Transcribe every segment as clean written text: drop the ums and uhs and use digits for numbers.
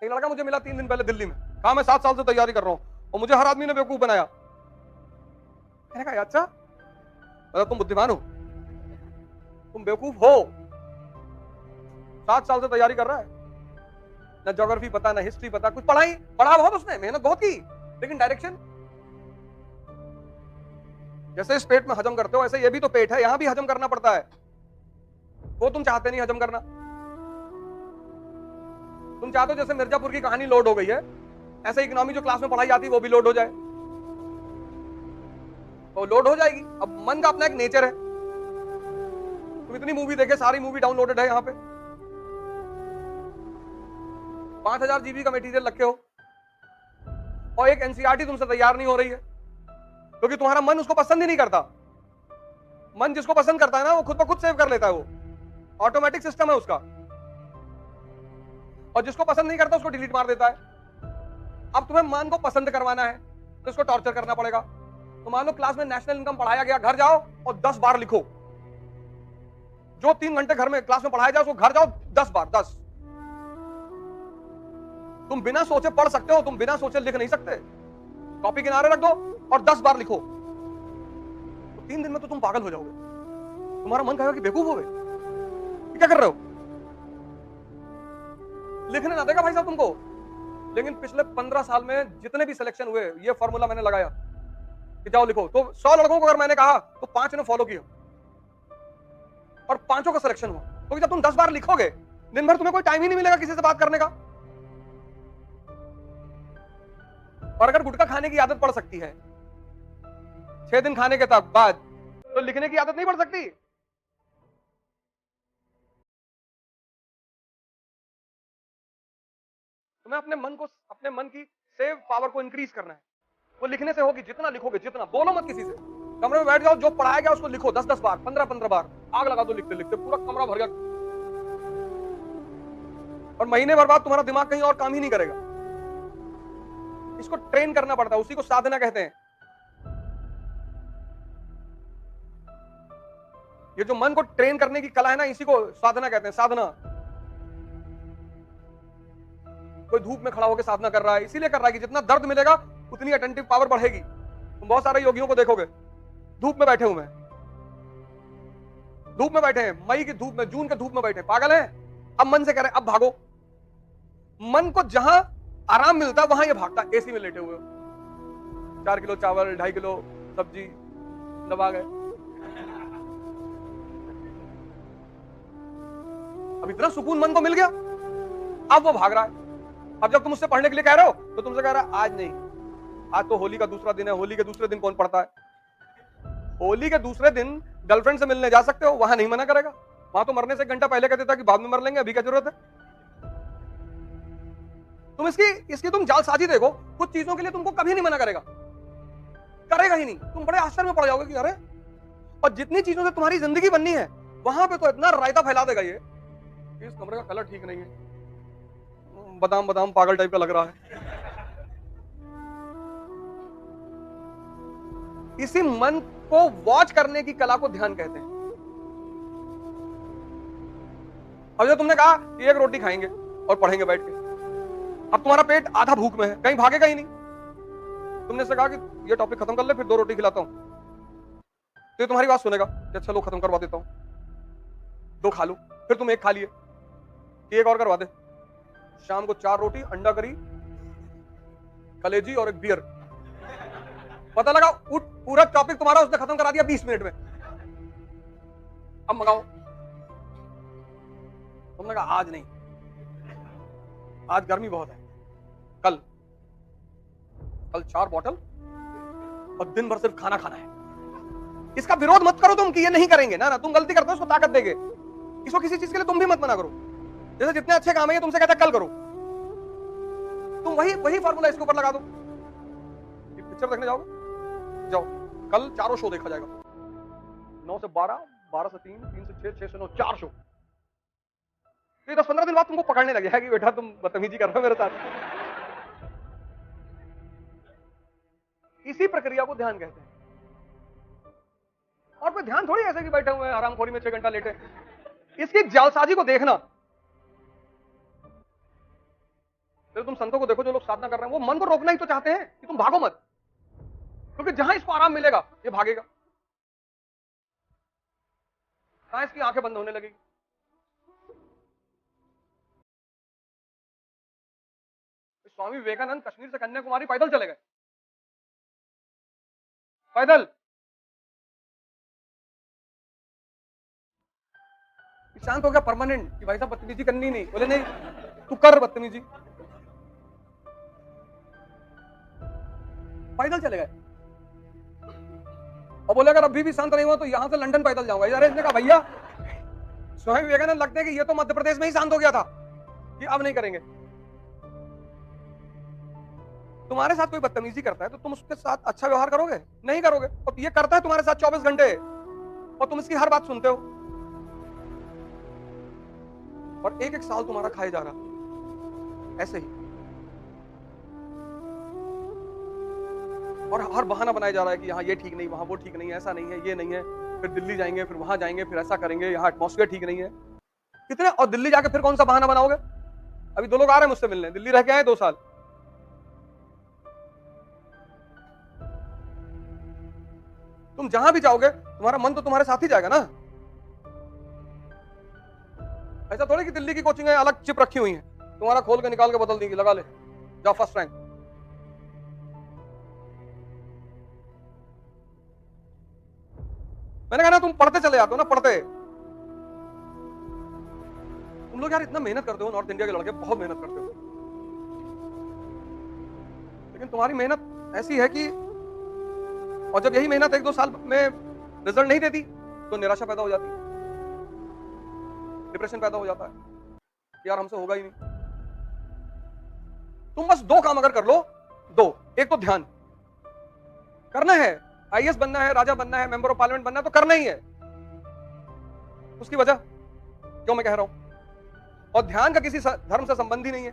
एक लड़का मुझे मिला 3 दिन पहले दिल्ली में, कहा मैं 7 साल से तैयारी कर रहा हूं और मुझे हर आदमी ने बेवकूफ बनाया। मैंने कहा अच्छा, मतलब तुम बुद्धिमान हो, तुम बेवकूफ हो। 7 साल से तैयारी कर रहा है, ना ज्योग्राफी पता, ना हिस्ट्री पता, कुछ पढ़ा बहुत उसने, मेहनत बहुत की, लेकिन डायरेक्शन। जैसे इस पेट में हजम करते हो, ऐसे ये भी तो पेट है, यहां भी हजम करना पड़ता है। वो तुम चाहते नहीं हजम करना। तुम चाहते हो जैसे मिर्जापुर की कहानी लोड हो गई है, ऐसे इकोनॉमी जो क्लास में पढ़ाई जाती है वो भी लोड हो जाए, तो लोड हो जाएगी। अब मन का अपना एक नेचर है। तुम इतनी मूवी देखे, सारी मूवी डाउनलोडेड है यहाँ पे, 5000 जीबी का मटेरियल रखे हो, और एक एनसीईआरटी तुमसे तैयार नहीं हो रही है, क्योंकि तुम्हारा मन उसको पसंद ही नहीं करता। मन जिसको पसंद करता है ना, वो खुद ब खुद सेव कर लेता है, वो ऑटोमेटिक सिस्टम है उसका, और जिसको पसंद नहीं करता उसको डिलीट मार देता है। अब तुम्हें मन को पसंद करवाना है तो इसको टॉर्चर करना पड़ेगा। तो मान लो क्लास में नेशनल इनकम पढ़ाया गया, घर जाओ और 10 बार लिखो। जो 3 घंटे घर में क्लास में पढ़ाया जाए उसको घर जाओ 10 बार, 10। तुम बिना सोचे पढ़ सकते हो, तुम बिना सोचे लिख नहीं सकते। कॉपी किनारे रख दो और 10 बार लिखो, तो 3 दिन में तो तुम पागल हो जाओगे। तुम्हारा मन कहेगा कि बेवकूफ हो गए, क्या कर रहे हो, लिखने ना देगा भाई साहब तुमको। लेकिन पिछले 15 साल में जितने भी सिलेक्शन हुए, ये फॉर्मूला मैंने लगाया कि जाओ लिखो, तो 100 लड़कों को अगर मैंने कहा तो 5 ने फॉलो किया और 5 का सिलेक्शन हुआ। तो जब तुम 10 बार लिखोगे, दिन भर तुम्हें कोई टाइम ही नहीं मिलेगा किसी से बात करने का। और अगर गुटखा खाने की आदत पड़ सकती है 6 दिन खाने के बाद, तो लिखने की आदत नहीं पड़ सकती। तुम्हें अपने मन की सेव पावर को इंक्रीज करना है। वो लिखने से होगी, जितना लिखोगे, जितना, बोलो मत किसी से, कमरे में बैठ जाओ, जो पढ़ाया गया उसको लिखो 10-10 बार, 15-15 बार, आग लगा दो लिखते लिखते, पूरा कमरा भर गया। और महीने भर बाद तुम्हारा दिमाग कहीं और काम ही नहीं करेगा। इसको ट्रेन करना पड़ता है, उसी को साधना कहते हैं। ये जो मन को ट्रेन करने की कला है ना, इसी को साधना कहते हैं, साधना। कोई धूप में खड़ा होकर साधना कर रहा है, इसीलिए कर रहा है कि जितना दर्द मिलेगा उतनी अटेंटिव पावर बढ़ेगी। तुम बहुत सारे योगियों को देखोगे धूप में बैठे हुए हैं, धूप में बैठे हैं, मई की धूप में, जून के धूप में बैठे, पागल हैं। अब मन से कह रहे हैं अब भागो। मन को जहां आराम मिलता है वहां ये भागता, एसी में लेटे हुए, 4 किलो चावल, 2.5 किलो सब्जी दबा गए। अब इतना सुकून मन को मिल गया, अब वो भाग रहा है। अब जब तुम उससे पढ़ने के लिए कह रहे हो तो तुमसे कह रहा है आज नहीं, आज तो होली का दूसरा दिन है, होली के दूसरे दिन कौन पढ़ता है। होली के दूसरे दिन गर्लफ्रेंड से मिलने जा सकते हो, वहां नहीं मना करेगा। वहां तो मरने से 1 घंटा पहले कह देता कि बाद में मर लेंगे, अभी क्या जरूरत है। तुम इसकी तुम जालसाजी देखो, कुछ चीजों के लिए तुमको कभी नहीं मना करेगा, करेगा ही नहीं। तुम बड़े आश्चर्य में पड़ जाओगे कि अरे, और जितनी चीजों से तुम्हारी जिंदगी बननी है वहां पे तो इतना रायता फैला देगा ये, इस कमरे का कलर ठीक नहीं है, बादाम बादाम पागल टाइप का लग रहा है। इसी मन को वॉच करने की कला को ध्यान कहते हैं। अब जो तुमने कहा कि 1 रोटी खाएंगे और पढ़ेंगे बैठ के, अब तुम्हारा पेट आधा भूख में है, कहीं भागेगा ही नहीं। तुमने इससे कहा कि ये टॉपिक खत्म कर ले, फिर 2 रोटी खिलाता हूं, तो ये तुम्हारी बात सुनेगा कि अच्छा लो खत्म करवा देता हूं, 2 खा लो, फिर तुम 1 खा लिए कि 1 और करवा दे। शाम को 4 रोटी, अंडा करी, कलेजी और 1 बियर। पता लगा पूरा टॉपिक तुम्हारा उसने खत्म करा दिया 20 मिनट में। अब मंगाओ, तुमने कहा आज नहीं, आज गर्मी बहुत है, कल 4 बॉटल और दिन भर सिर्फ खाना खाना है। इसका विरोध मत करो तुम कि ये नहीं करेंगे, ना तुम गलती करते हो, उसको ताकत देंगे। इसको किसी चीज के लिए तुम भी मत मना करो। जैसे जितने अच्छे काम है तुमसे कहता है कल करो, तुम वही फार्मूला इसके ऊपर लगा दो। पिक्चर देखने जाओगे, जाओ, कल 4 शो देखा जाएगा, 9 से 12, 12 से 3, 3 से 6, 6 से 9, 4 शो। तो 10-15 दिन बाद तुमको पकड़ने लगे है कि बेटा तुम बदतमीजी कर रहे हो मेरे साथ। इसी प्रक्रिया को ध्यान कहते हैं। और कोई ध्यान थोड़ी ऐसे कि बैठे हुए हैं आरामखोरी में 6 घंटा लेटे। इसकी जालसाजी को देखना, फिर तुम संतों को देखो जो लोग साधना कर रहे हैं, वो मन को रोकना ही तो चाहते हैं कि तुम भागो मत, क्योंकि जहां इसको आराम मिलेगा ये भागेगा, कहां इसकी आंखें बंद होने लगेगी। स्वामी विवेकानंद कश्मीर से कन्याकुमारी पैदल चले गए, पैदल। शांत हो गया परमानेंट कि भाई साहब बदतमीजी करनी नहीं, बोले नहीं तू कर बदतमीजी, पैदल चले गए। और बोले अगर अभी भी शांत नहीं हुआ तो यहां से लंदन पैदल जाऊंगा। अरे इसने कहा भैया स्वामी विवेकानंद लगते हैं कि ये तो मध्य प्रदेश में ही शांत हो गया था कि अब नहीं करेंगे। तुम्हारे साथ कोई बदतमीजी करता है तो तुम उसके साथ अच्छा व्यवहार करोगे? नहीं करोगे। और ये करता है तुम्हारे साथ 24 घंटे और तुम इसकी हर बात सुनते हो, और एक एक साल तुम्हारा खाए जा रहा ऐसे ही, और हर बहाना बनाया जा रहा है कि यहाँ ये ठीक नहीं, वहां वो ठीक नहीं है, ऐसा नहीं है, ये नहीं है, फिर दिल्ली जाएंगे, फिर वहां जाएंगे, फिर ऐसा करेंगे, यहाँ एटमॉस्फेयर ठीक नहीं है। कितने, और दिल्ली जाके फिर कौन सा बहाना बनाओगे? अभी 2 लोग आ रहे हैं मुझसे मिलने, दिल्ली रह के आए 2 साल। तुम जहां भी जाओगे तुम्हारा मन तो तुम्हारे साथ ही जाएगा ना। ऐसा थोड़ी कि दिल्ली की कोचिंग है अलग चिप रखी हुई है, तुम्हारा खोल के निकाल के बदल देंगी, लगा ले जाओ फर्स्ट रैंक। मैंने कहा ना तुम पढ़ते चले जाते हो ना, पढ़ते। तुम लोग यार इतना मेहनत करते हो, नॉर्थ इंडिया के लड़के बहुत मेहनत करते हो, लेकिन तुम्हारी मेहनत ऐसी है कि, और जब यही मेहनत 1-2 साल में रिजल्ट नहीं देती तो निराशा पैदा हो जाती है, डिप्रेशन पैदा हो जाता है, यार हमसे होगा ही नहीं। तुम बस 2 काम अगर कर लो, 2, एक तो ध्यान करना है, आईएएस बनना है, राजा बनना है, मेंबर ऑफ पार्लियामेंट बनना है तो करना ही है। उसकी वजह क्यों मैं कह रहा हूं, और ध्यान का किसी धर्म से संबंध ही नहीं है।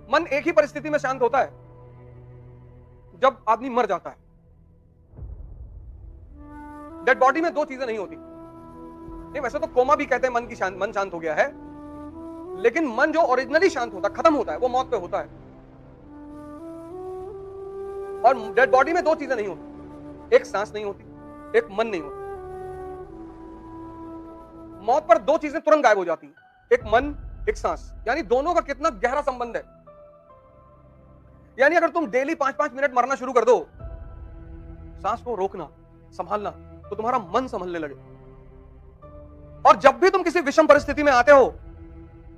मन एक ही परिस्थिति में शांत होता है, जब आदमी मर जाता है। डेड बॉडी में 2 चीजें नहीं होती। नहीं, वैसे तो कोमा भी कहते हैं मन शांत हो गया है, लेकिन मन जो ओरिजिनली शांत होता है, खत्म होता है, वो मौत पे होता है। और डेड बॉडी में 2 चीजें नहीं होती, एक सांस नहीं होती, एक मन नहीं होता। मौत पर 2 चीजें तुरंत गायब हो जाती हैं, एक मन, एक सांस। यानी दोनों का कितना गहरा संबंध है। यानी अगर तुम डेली 5-5 मिनट मरना शुरू कर दो, सांस को रोकना, संभालना, तो तुम्हारा मन संभलने लगे। और जब भी तुम किसी विषम परिस्थिति में आते हो,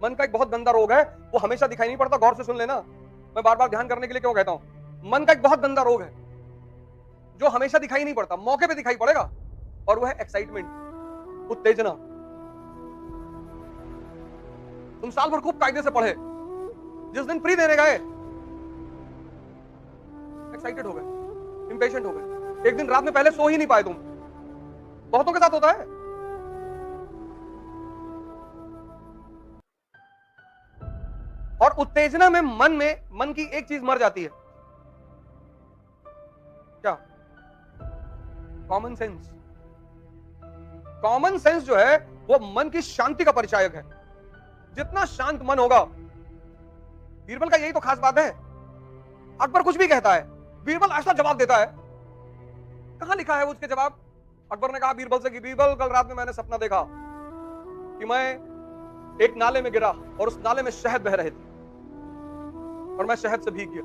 मन का एक बहुत गंदा रोग है, वो हमेशा दिखाई नहीं पड़ता, गौर से सुन लेना। मैं बार बार ध्यान करने के लिए क्यों कहता हूं, मन का एक बहुत गंदा रोग है जो हमेशा दिखाई नहीं पड़ता, मौके पे दिखाई पड़ेगा, और वो है एक्साइटमेंट, उत्तेजना। तुम साल भर खूब कायदे से पढ़े, जिस दिन प्री देने गए एक्साइटेड हो गए, इंपेशेंट हो गए, एक दिन रात में पहले सो ही नहीं पाए तुम। बहुतों के साथ होता है। और उत्तेजना में मन की एक चीज मर जाती है, क्या? Common sense. कॉमन सेंस जो है वो मन की शांति का परिचायक है। जितना शांत मन होगा, बीरबल का यही तो खास बात है। अकबर कुछ भी कहता है, बीरबल ऐसा जवाब देता है। कहां लिखा है वो उसके जवाब? अकबर ने कहा बीरबल से कि बीरबल कल रात में मैंने सपना देखा कि मैं एक नाले में गिरा और उस नाले में शहद बह रहे थे और मैं शहद से भीग गया,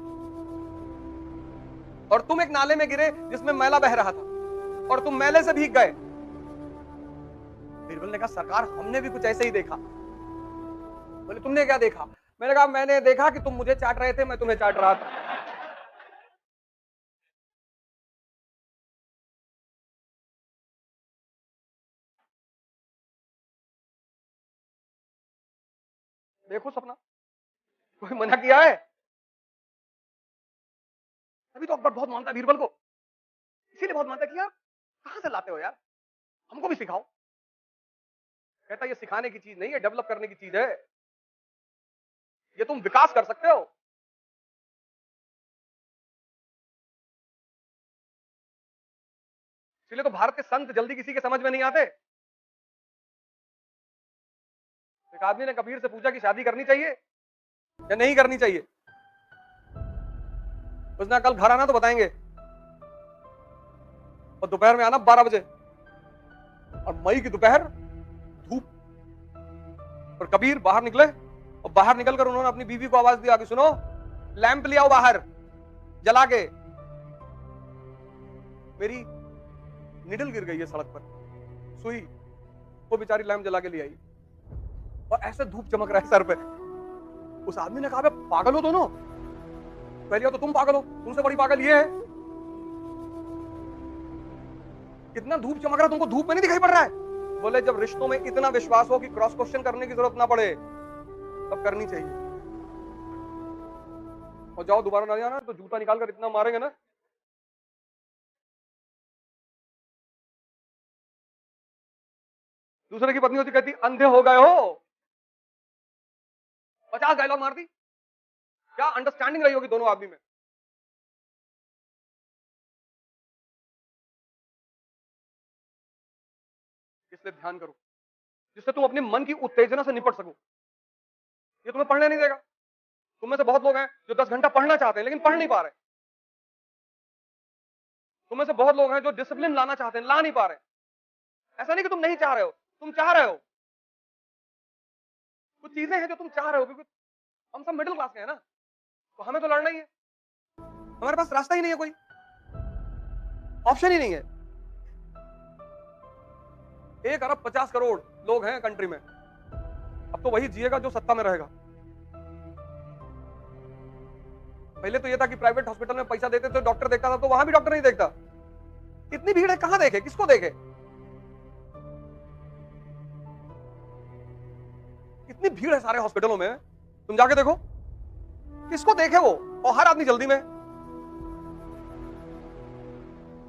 और तुम एक नाले में गिरे जिसमें मैला बह रहा था और तुम मैले से भीग गए। बीरबल ने कहा सरकार हमने भी कुछ ऐसे ही देखा। बोले तुमने क्या देखा? मैंने कहा मैंने देखा कि तुम मुझे चाट रहे थे, मैं तुम्हें चाट रहा था। देखो सपना, कोई मना किया है? अभी तो अकबर बहुत मानता है बीरबल को, इसीलिए बहुत मानता है कि यार कहां से लाते हो यार, हमको भी सिखाओ। कहता ये सिखाने की चीज नहीं है, डेवलप करने की चीज है, ये तुम विकास कर सकते हो। इसलिए तो भारत के संत जल्दी किसी के समझ में नहीं आते। एक आदमी ने कबीर से पूछा कि शादी करनी चाहिए या नहीं करनी चाहिए। उसने कल घर आना तो बताएंगे, और दोपहर में आना 12 बजे, और मई की दोपहर धूप। और कबीर बाहर निकले, और बाहर निकलकर उन्होंने अपनी बीवी को आवाज दिया कि सुनो, लैंप ले आओ बाहर जला के। मेरी निडल गिर गई है सड़क पर, सुई। वो बेचारी लैंप जला के ले आई, और ऐसे धूप चमक रहा है सर पे। उस आदमी ने कहा, पागल हो दोनों, पहले तो तुम पागल हो, तुमसे बड़ी पागल ये है। कितना धूप चमक रहा है, तुमको धूप में नहीं दिखाई पड़ रहा है? बोले जब रिश्तों में इतना विश्वास हो कि क्रॉस क्वेश्चन करने की जरूरत ना पड़े, तब करनी चाहिए। और जाओ दोबारा ना जाना तो जूता निकाल कर इतना मारेंगे ना। दूसरे की पत्नी होती, कहती अंधे हो गए हो, 50 डायलॉग मारती। क्या अंडरस्टैंडिंग रही होगी दोनों आदमी में। इसलिए ध्यान करो, जिससे तुम अपने मन की उत्तेजना से निपट सको। ये तुम्हें पढ़ने नहीं देगा। तुम में से बहुत लोग हैं जो 10 घंटा पढ़ना चाहते हैं लेकिन पढ़ नहीं पा रहे। तुम में से बहुत लोग हैं जो डिसिप्लिन लाना चाहते हैं, ला नहीं पा रहे। ऐसा नहीं कि तुम नहीं चाह रहे हो, तुम चाह रहे हो। कुछ चीजें हैं जो तुम चाह रहे हो, क्योंकि हम सब मिडिल क्लास के हैं ना, तो हमें तो लड़ना ही है। हमारे पास रास्ता ही नहीं है, कोई ऑप्शन ही नहीं है। 1 अरब 50 करोड़ लोग हैं कंट्री में। अब तो वही जिएगा जो सत्ता में रहेगा। पहले तो ये था कि प्राइवेट हॉस्पिटल में पैसा देते थे, डॉक्टर देखता था, तो वहां भी डॉक्टर नहीं देखता। इतनी भीड़ है, कहां देखे, किसको देखे? इतनी भीड़ है सारे हॉस्पिटलों में, तुम जाके देखो किसको देखे वो, और हर आदमी जल्दी में।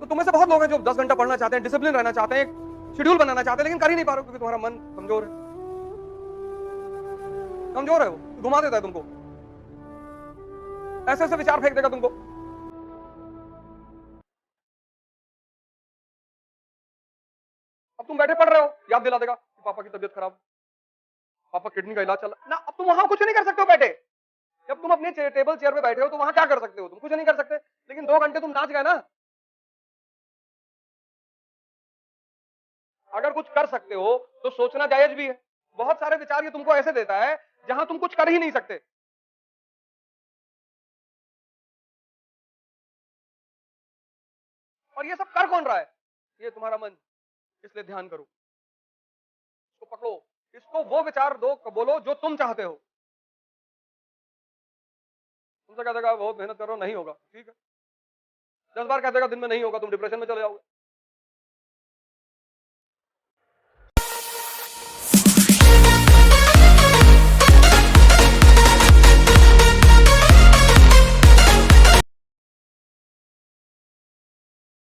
तो तुम्हें से बहुत लोग हैं जो 10 घंटा पढ़ना चाहते हैं, डिसिप्लिन रहना चाहते हैं, एक शेड्यूल बनाना चाहते हैं, लेकिन कर ही नहीं पा रहे हो क्योंकि तुम्हारा मन कमजोर है। कमजोर है, वो घुमा देता है तुमको, ऐसे ऐसे विचार फेंक देगा तुमको। अब तुम बैठे पढ़ रहे हो, याद दिला देगा कि पापा की तबीयत खराब, पापा किडनी का इलाज चल रहा ना। अब तुम वहां कुछ नहीं कर सकते हो बैठे। जब तुम अपने टेबल चेयर पे बैठे हो तो वहां क्या कर सकते हो? तुम कुछ नहीं कर सकते। लेकिन 2 घंटे तुम नाच गए ना। अगर कुछ कर सकते हो तो सोचना जायज भी है। बहुत सारे विचार ये तुमको ऐसे देता है जहां तुम कुछ कर ही नहीं सकते। और ये सब कर कौन रहा है? ये तुम्हारा मन। इसलिए ध्यान करो, इसको पकड़ो, इसको वो विचार दो, बोलो जो तुम चाहते हो। तुमसे कह देगा बहुत मेहनत करो, नहीं होगा, ठीक है। 10 बार कह देगा दिन में नहीं होगा, तुम डिप्रेशन में चले जाओगे।